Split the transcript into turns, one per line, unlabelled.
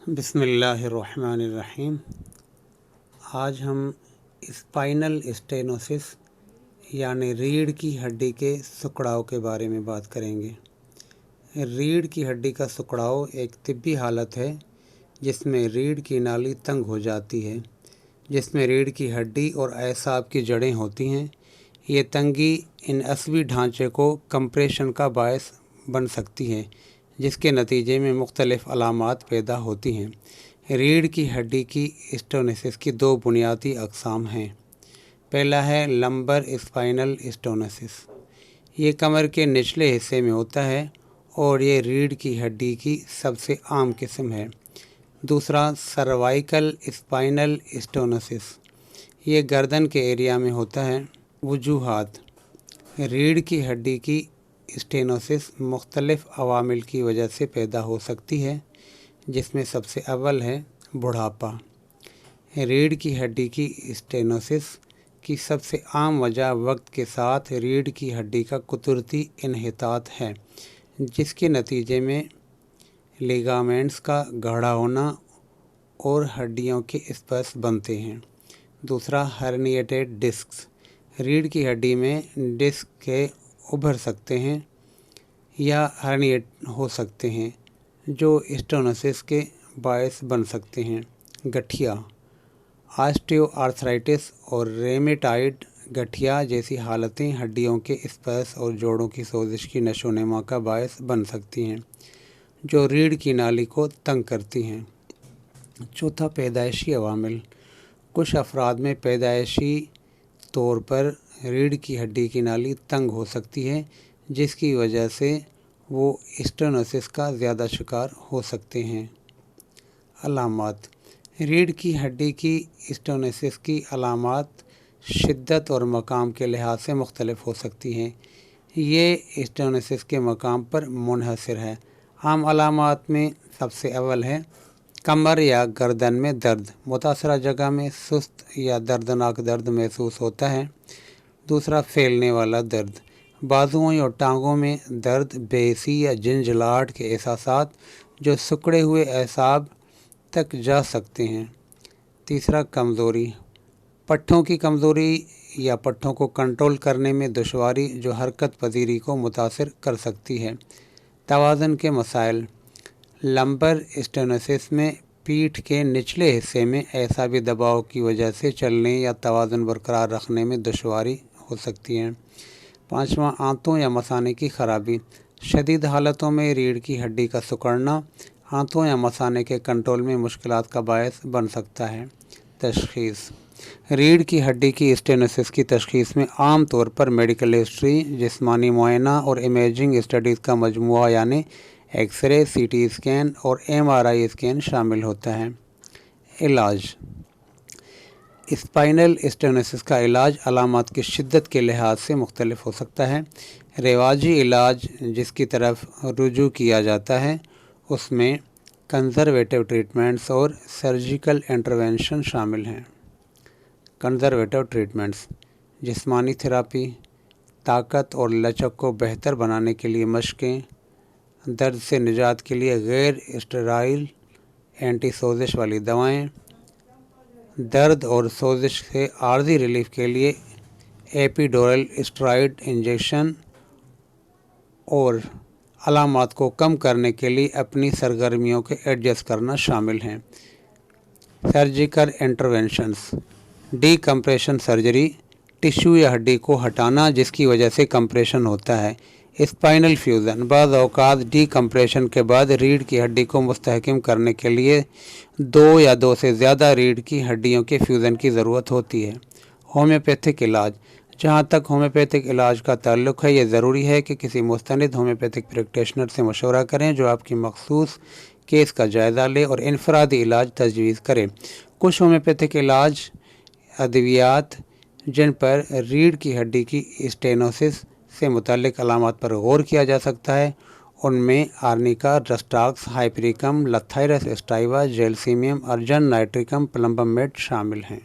بسم اللہ الرحمن الرحیم۔ آج ہم اسپائنل اسٹینوسس یعنی ریڑھ کی ہڈی کے سکڑاؤ کے بارے میں بات کریں گے۔ ریڑھ کی ہڈی کا سکڑاؤ ایک طبی حالت ہے جس میں ریڑھ کی نالی تنگ ہو جاتی ہے، جس میں ریڑھ کی ہڈی اور اعصاب کی جڑیں ہوتی ہیں۔ یہ تنگی ان عصبی ڈھانچے کو کمپریشن کا باعث بن سکتی ہے، جس کے نتیجے میں مختلف علامات پیدا ہوتی ہیں۔ ریڑھ کی ہڈی کی اسٹینوسس کی دو بنیادی اقسام ہیں۔ پہلا ہے لمبر اسپائنل اسٹینوسس۔ یہ کمر کے نچلے حصے میں ہوتا ہے اور یہ ریڑھ کی ہڈی کی سب سے عام قسم ہے۔ دوسرا سروائیکل اسپائنل اسٹینوسس۔ یہ گردن کے ایریا میں ہوتا ہے۔ وجوہات: ریڑھ کی ہڈی کی اسٹینوسس مختلف عوامل کی وجہ سے پیدا ہو سکتی ہے، جس میں سب سے اول ہے بڑھاپا۔ ریڑھ کی ہڈی کی اسٹینوسس کی سب سے عام وجہ وقت کے ساتھ ریڑھ کی ہڈی کا قدرتی انحطاط ہے، جس کے نتیجے میں لیگامنٹس کا گاڑھا ہونا اور ہڈیوں کے اسپیس بنتے ہیں۔ دوسرا ہرنیٹڈ ڈسکس۔ ریڑھ کی ہڈی میں ڈسک کے ابھر سکتے ہیں یا ہرنیٹ ہو سکتے ہیں، جو اسٹینوسس کے باعث بن سکتے ہیں۔ گٹھیا، آسٹیو آرتھرائٹس اور ریمیٹائڈ گٹھیا جیسی حالتیں ہڈیوں کے اسپیس اور جوڑوں کی سوزش کی نشو و نما کا باعث بن سکتی ہیں، جو ریڑھ کی نالی کو تنگ کرتی ہیں۔ چوتھا پیدائشی عوامل۔ کچھ افراد میں پیدائشی طور پر ریڑھ کی ہڈی کی نالی تنگ ہو سکتی ہے، جس کی وجہ سے وہ اسٹینوسس کا زیادہ شکار ہو سکتے ہیں۔ علامات: ریڑھ کی ہڈی کی اسٹینوسس کی علامات شدت اور مقام کے لحاظ سے مختلف ہو سکتی ہیں۔ یہ اسٹینوسس کے مقام پر منحصر ہے۔ عام علامات میں سب سے اول ہے کمر یا گردن میں درد۔ متاثرہ جگہ میں سست یا دردناک درد محسوس ہوتا ہے۔ دوسرا پھیلنے والا درد۔ بازوؤں اور ٹانگوں میں درد، بے حسی یا جھنجھلاہٹ کے احساسات جو سکڑے ہوئے اعصاب تک جا سکتے ہیں۔ تیسرا کمزوری۔ پٹھوں کی کمزوری یا پٹھوں کو کنٹرول کرنے میں دشواری جو حرکت پذیری کو متاثر کر سکتی ہے۔ توازن کے مسائل۔ لمبر اسٹینوسس میں پیٹھ کے نچلے حصے میں اعصابی دباؤ کی وجہ سے چلنے یا توازن برقرار رکھنے میں دشواری ہو سکتی ہے۔ پانچواں آنتوں یا مثانے کی خرابی۔ شدید حالتوں میں ریڑھ کی ہڈی کا سکڑنا آنتوں یا مثانے کے کنٹرول میں مشکلات کا باعث بن سکتا ہے۔ تشخیص۔ ریڑھ کی ہڈی کی اسٹینوسس کی تشخیص میں عام طور پر میڈیکل ہسٹری، جسمانی معائنہ اور امیجنگ اسٹڈیز کا مجموعہ یعنی X ray, C T scan اور ایم آر آئی اسکین شامل ہوتا ہے۔ علاج۔ اسپائنل اسٹینوسس کا علاج علامات کی شدت کے لحاظ سے مختلف ہو سکتا ہے۔ رواجی علاج جس کی طرف رجوع کیا جاتا ہے اس میں کنزرویٹو ٹریٹمنٹس اور سرجیکل انٹرونشن شامل ہیں۔ کنزرویٹو ٹریٹمنٹس: جسمانی تھراپی، طاقت اور لچک کو بہتر بنانے کے لیے مشقیں، درد سے نجات کے لیے غیر اسٹیرائل اینٹی سوزش والی دوائیں، درد اور سوزش سے عارضی ریلیف کے لیے ایپیڈورل اسٹرائڈ انجیکشن، اور علامات کو کم کرنے کے لیے اپنی سرگرمیوں کے ایڈجسٹ کرنا شامل ہیں۔ Surgical interventions: D compression surgery, tissue یا ہڈی کو ہٹانا جس کی وجہ سے کمپریشن ہوتا ہے۔ اسپائنل فیوژن: بعض اوقات ڈی کمپریشن کے بعد ریڑھ کی ہڈی کو مستحکم کرنے کے لیے دو یا دو سے زیادہ ریڑھ کی ہڈیوں کے فیوژن کی ضرورت ہوتی ہے۔ ہومیوپیتھک علاج: جہاں تک ہومیوپیتھک علاج کا تعلق ہے، یہ ضروری ہے کہ کسی مستند ہومیوپیتھک پریکٹیشنر سے مشورہ کریں جو آپ کی مخصوص کیس کا جائزہ لے اور انفرادی علاج تجویز کرے۔ کچھ ہومیوپیتھک علاج ادویات جن پر ریڑھ کی ہڈی کی اسٹینوسس سے متعلق علامات پر غور کیا جا سکتا ہے، ان میں آرنیکا، ڈسٹاکس، ہائپریکم، لتھائرس اسٹائیوا، جیلسیمیم، ارجن نائٹریکم، پلمبم میڈ شامل ہیں۔